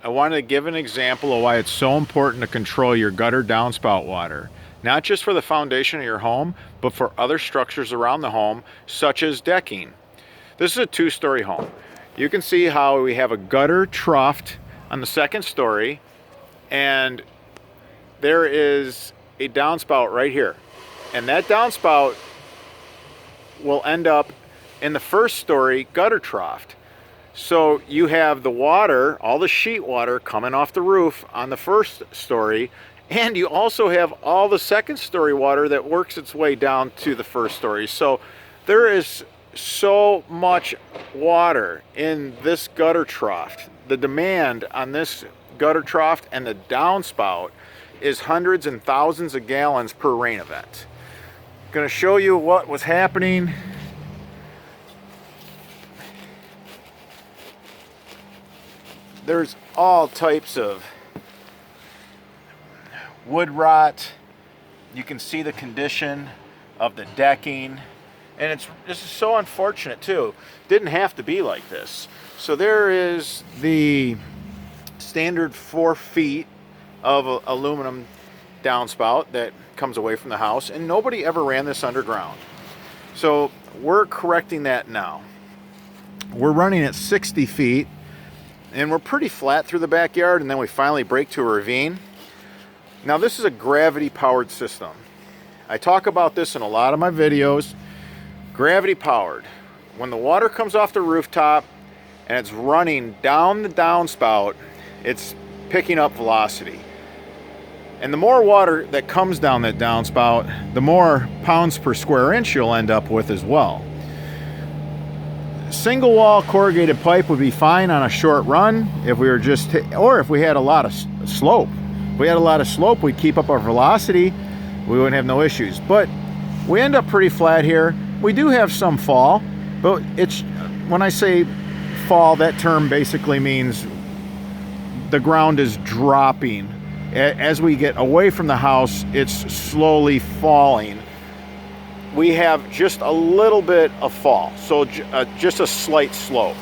I wanted to give an example of why it's so important to control your gutter downspout water. Not just for the foundation of your home, but for other structures around the home, such as decking. This is a two-story home. You can see how we have a gutter troughed on the second story, and there is a downspout right here. And that downspout will end up in the first story gutter troughed. So you have the water, all the sheet water coming off the roof on the first story, and you also have all the second story water that works its way down to the first story. So there is so much water in this gutter trough. The demand on this gutter trough and the downspout is hundreds and thousands of gallons per rain event. I'm going to show you what was happening. There's all types of wood rot. You can see the condition of the decking, and this is so unfortunate too. Didn't have to be like this. So there is the standard 4 feet of aluminum downspout that comes away from the house, and nobody ever ran this underground. So we're correcting that now. We're running at 60 feet, and we're pretty flat through the backyard, and then we finally break to a ravine. Now this is a gravity powered system. I talk about this in a lot of my videos. Gravity powered. When the water comes off the rooftop and it's running down the downspout, it's picking up velocity. And the more water that comes down that downspout, the more pounds per square inch you'll end up with as well. Single wall corrugated pipe would be fine on a short run if we were just, or if we had a lot of slope. If we had a lot of slope, we'd keep up our velocity, we wouldn't have no issues. But we end up pretty flat here. We do have some fall, but it's, when I say fall, that term basically means the ground is dropping. As we get away from the house, it's slowly falling. We have just a little bit of fall, so just a slight slope.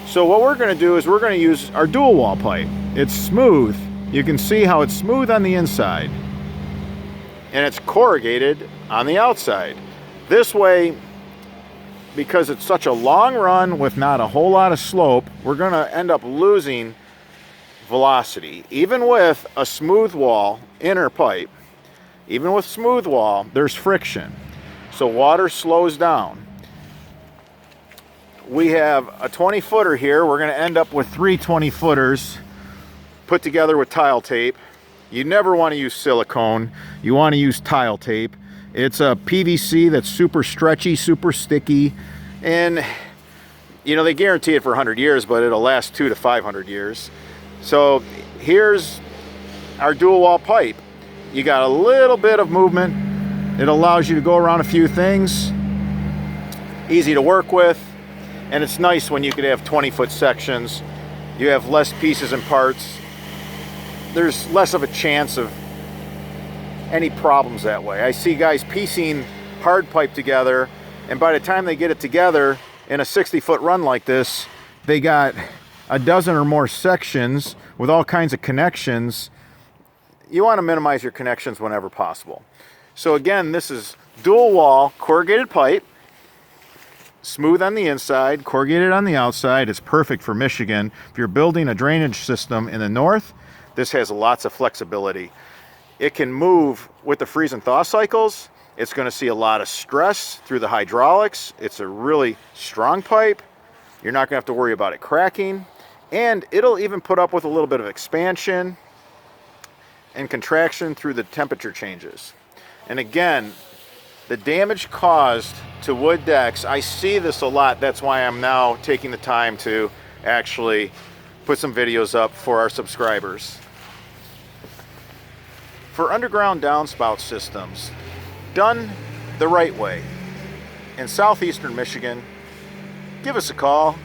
So what we're going to do is we're going to use our dual wall pipe. It's smooth. You can see how it's smooth on the inside, and it's corrugated on the outside. This way, because it's such a long run with not a whole lot of slope, we're going to end up losing velocity. Even with a smooth wall inner pipe, even with smooth wall, there's friction. So water slows down. We have a 20-footer here. We're going to end up with 3 20-footers put together with tile tape. You never want to use silicone. You want to use tile tape. It's a PVC that's super stretchy, super sticky, and you know, they guarantee it for 100 years, but it'll last 200 to 500 years. So here's our dual wall pipe. You got a little bit of movement. It allows you to go around a few things. Easy to work with, and it's nice when you could have 20-foot sections. You have less pieces and parts. There's less of a chance of any problems that way. I see guys piecing hard pipe together, and by the time they get it together in a 60-foot run like this, they got a dozen or more sections with all kinds of connections. You want to minimize your connections whenever possible. So again, this is dual wall corrugated pipe, smooth on the inside, corrugated on the outside. It's perfect for Michigan. If you're building a drainage system in the north, this has lots of flexibility. It can move with the freeze and thaw cycles. It's going to see a lot of stress through the hydraulics. It's a really strong pipe. You're not going to have to worry about it cracking. And it'll even put up with a little bit of expansion and contraction through the temperature changes. And again, the damage caused to wood decks, I see this a lot. That's why I'm now taking the time to actually put some videos up for our subscribers. For underground downspout systems, done the right way, in southeastern Michigan, give us a call.